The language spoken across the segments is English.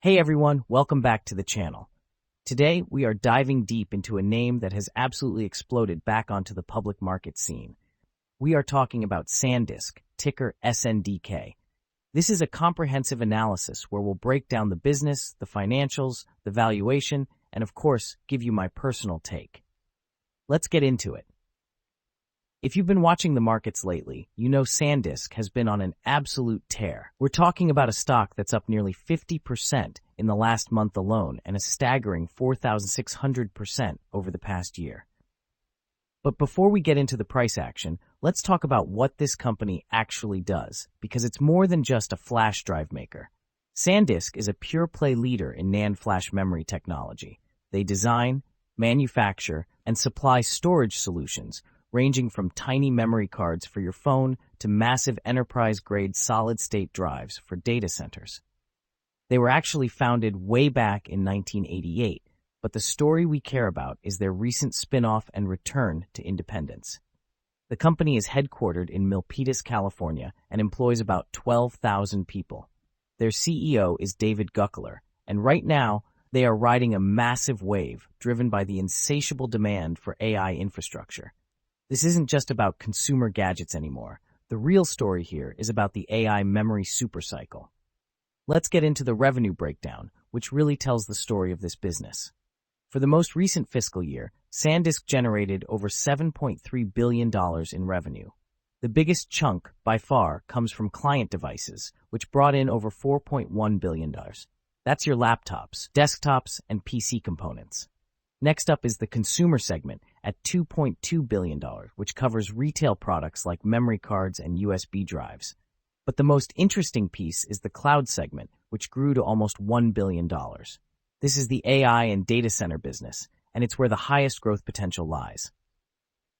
Hey everyone, welcome back to the channel. Today, we are diving deep into a name that has absolutely exploded back onto the public market scene. We are talking about SanDisk, ticker SNDK. This is a comprehensive analysis where we'll break down the business, the financials, the valuation, and of course, give you my personal take. Let's get into it. If you've been watching the markets lately, you know SanDisk has been on an absolute tear. We're talking about a stock that's up nearly 50% in the last month alone and a staggering 4,600% over the past year. But before we get into the price action, let's talk about what this company actually does, because it's more than just a flash drive maker. SanDisk is a pure-play leader in NAND flash memory technology. They design, manufacture, and supply storage solutions ranging from tiny memory cards for your phone to massive enterprise-grade solid-state drives for data centers. They were actually founded way back in 1988, but the story we care about is their recent spin-off and return to independence. The company is headquartered in Milpitas, California, and employs about 12,000 people. Their CEO is David Guckler, and right now, they are riding a massive wave driven by the insatiable demand for AI infrastructure. This isn't just about consumer gadgets anymore. The real story here is about the AI memory supercycle. Let's get into the revenue breakdown, which really tells the story of this business. For the most recent fiscal year, SanDisk generated over $7.3 billion in revenue. The biggest chunk, by far, comes from client devices, which brought in over $4.1 billion. That's your laptops, desktops, and PC components. Next up is the consumer segment at $2.2 billion, which covers retail products like memory cards and USB drives. But the most interesting piece is the cloud segment, which grew to almost $1 billion. This is the AI and data center business, and it's where the highest growth potential lies.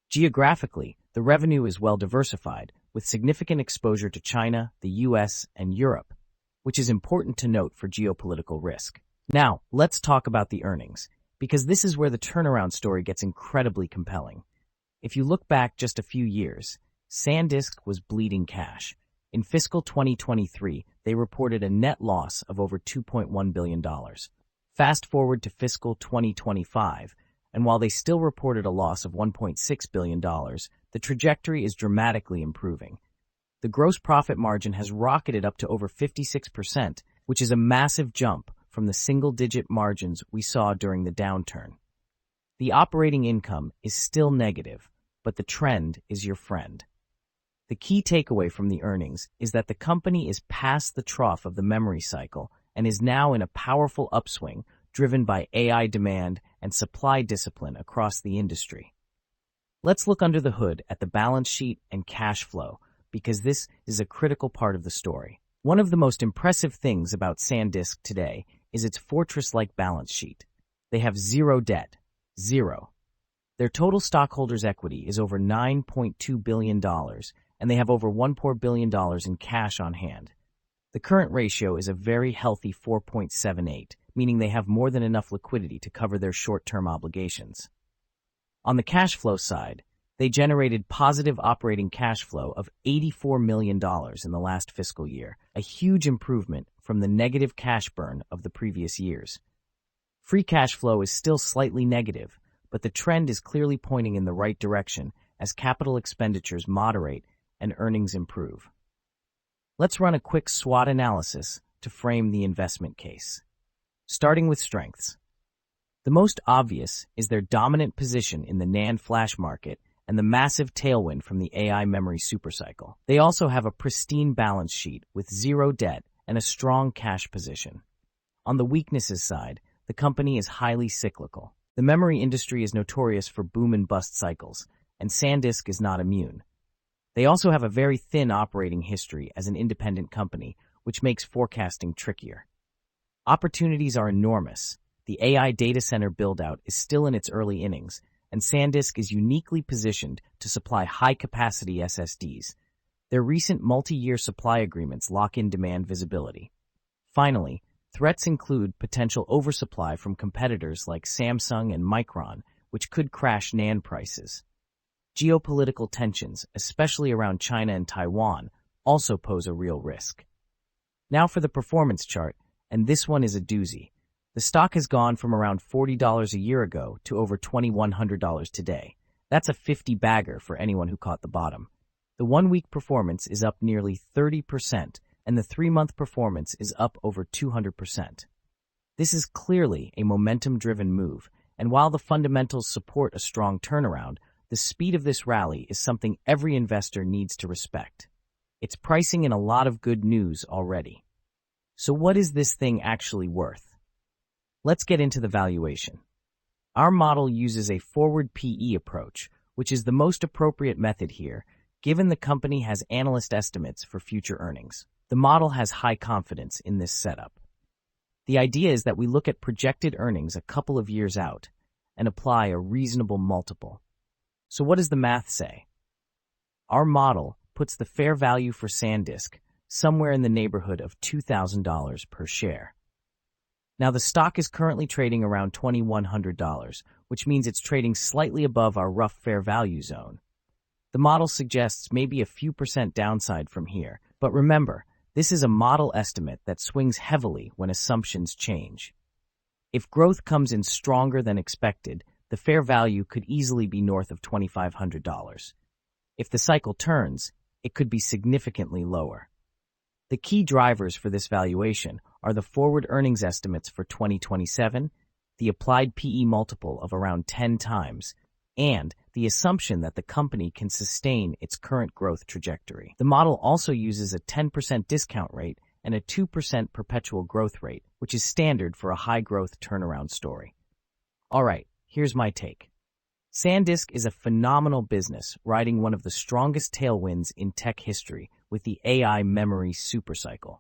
Geographically, the revenue is well diversified, with significant exposure to China, the US, and Europe, which is important to note for geopolitical risk. Now, let's talk about the earnings, because this is where the turnaround story gets incredibly compelling. If you look back just a few years, SanDisk was bleeding cash. In fiscal 2023, they reported a net loss of over $2.1 billion. Fast forward to fiscal 2025, and while they still reported a loss of $1.6 billion, the trajectory is dramatically improving. The gross profit margin has rocketed up to over 56%, which is a massive jump from the single-digit margins we saw during the downturn. The operating income is still negative, but the trend is your friend. The key takeaway from the earnings is that the company is past the trough of the memory cycle and is now in a powerful upswing driven by AI demand and supply discipline across the industry. Let's look under the hood at the balance sheet and cash flow, because this is a critical part of the story. One of the most impressive things about SanDisk today is its fortress-like balance sheet. They have zero debt. Zero. Their total stockholders' equity is over $9.2 billion, and they have over $1.4 billion in cash on hand. The current ratio is a very healthy 4.78, meaning they have more than enough liquidity to cover their short-term obligations. On the cash flow side, they generated positive operating cash flow of $84 million in the last fiscal year, a huge improvement from the negative cash burn of the previous years. Free cash flow is still slightly negative, but the trend is clearly pointing in the right direction as capital expenditures moderate and earnings improve. Let's run a quick SWOT analysis to frame the investment case. Starting with strengths. The most obvious is their dominant position in the NAND flash market and the massive tailwind from the AI memory supercycle. They also have a pristine balance sheet with zero debt and a strong cash position. On the weaknesses side, the company is highly cyclical. The memory industry is notorious for boom and bust cycles, and SanDisk is not immune. They also have a very thin operating history as an independent company, which makes forecasting trickier. Opportunities are enormous. The AI data center build-out is still in its early innings, and SanDisk is uniquely positioned to supply high-capacity SSDs. Their recent multi-year supply agreements lock in demand visibility. Finally, threats include potential oversupply from competitors like Samsung and Micron, which could crash NAND prices. Geopolitical tensions, especially around China and Taiwan, also pose a real risk. Now for the performance chart, and this one is a doozy. The stock has gone from around $40 a year ago to over $2,100 today. That's a 50-bagger for anyone who caught the bottom. The one-week performance is up nearly 30%, and the 3-month performance is up over 200%. This is clearly a momentum-driven move, and while the fundamentals support a strong turnaround, the speed of this rally is something every investor needs to respect. It's pricing in a lot of good news already. So what is this thing actually worth? Let's get into the valuation. Our model uses a forward PE approach, which is the most appropriate method here, given the company has analyst estimates for future earnings. The model has high confidence in this setup. The idea is that we look at projected earnings a couple of years out and apply a reasonable multiple. So what does the math say? Our model puts the fair value for SanDisk somewhere in the neighborhood of $2,000 per share. Now, the stock is currently trading around $2,100, which means it's trading slightly above our rough fair value zone. The model suggests maybe a few percent downside from here, but remember, this is a model estimate that swings heavily when assumptions change. If growth comes in stronger than expected, the fair value could easily be north of $2,500. If the cycle turns, it could be significantly lower. The key drivers for this valuation are the forward earnings estimates for 2027, the applied PE multiple of around 10 times, and the assumption that the company can sustain its current growth trajectory. The model also uses a 10% discount rate and a 2% perpetual growth rate, which is standard for a high-growth turnaround story. All right, here's my take. SanDisk is a phenomenal business, riding one of the strongest tailwinds in tech history with the AI memory supercycle.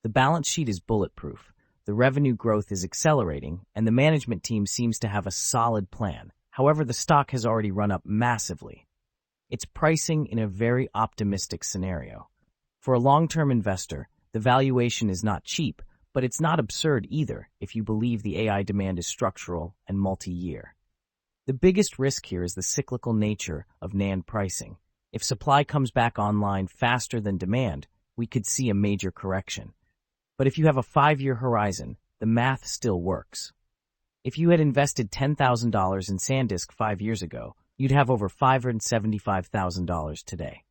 The balance sheet is bulletproof, the revenue growth is accelerating, and the management team seems to have a solid plan. However, the stock has already run up massively. It's pricing in a very optimistic scenario. For a long-term investor, the valuation is not cheap, but it's not absurd either if you believe the AI demand is structural and multi-year. The biggest risk here is the cyclical nature of NAND pricing. If supply comes back online faster than demand, we could see a major correction. But if you have a 5-year horizon, the math still works. If you had invested $10,000 in SanDisk 5 years ago, you'd have over $575,000 today.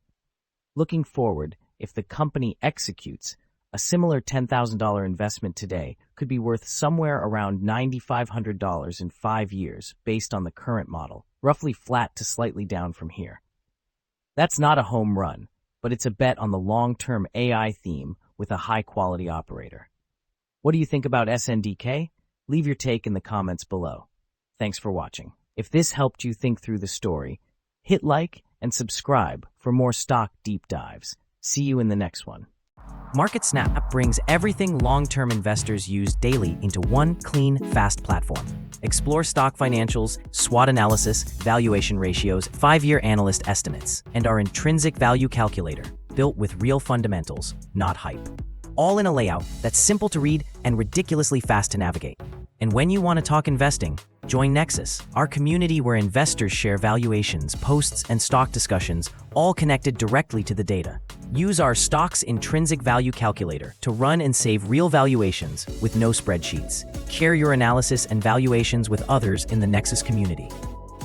Looking forward, if the company executes, a similar $10,000 investment today could be worth somewhere around $9,500 in 5 years based on the current model, roughly flat to slightly down from here. That's not a home run, but it's a bet on the long-term AI theme with a high-quality operator. What do you think about SNDK? Leave your take in the comments below. Thanks for watching. If this helped you think through the story, hit like and subscribe for more stock deep dives. See you in the next one. MarketSnap brings everything long-term investors use daily into one clean, fast platform. Explore stock financials, SWOT analysis, valuation ratios, 5-year analyst estimates, and our intrinsic value calculator, built with real fundamentals, not hype. All in a layout that's simple to read and ridiculously fast to navigate. And when you want to talk investing, join Nexus, our community where investors share valuations, posts, and stock discussions, all connected directly to the data. Use our stock's intrinsic value calculator to run and save real valuations with no spreadsheets. Share your analysis and valuations with others in the Nexus community.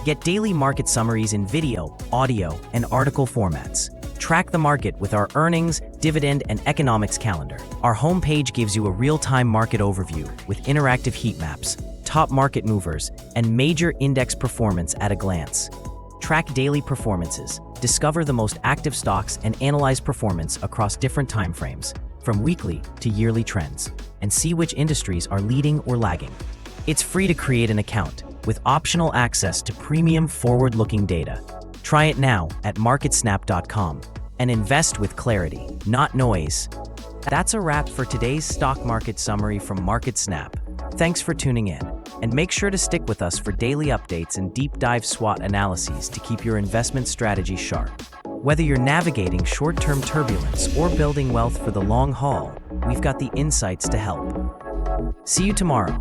Get daily market summaries in video, audio, and article formats. Track the market with our earnings, dividend, and economics calendar. Our homepage gives you a real-time market overview with interactive heat maps, top market movers, and major index performance at a glance. Track daily performances, discover the most active stocks, and analyze performance across different timeframes, from weekly to yearly trends, and see which industries are leading or lagging. It's free to create an account, with optional access to premium forward-looking data. Try it now at MarketSnap.com and invest with clarity, not noise. That's a wrap for today's stock market summary from MarketSnap. Thanks for tuning in, and make sure to stick with us for daily updates and deep dive SWOT analyses to keep your investment strategy sharp. Whether you're navigating short-term turbulence or building wealth for the long haul, we've got the insights to help. See you tomorrow.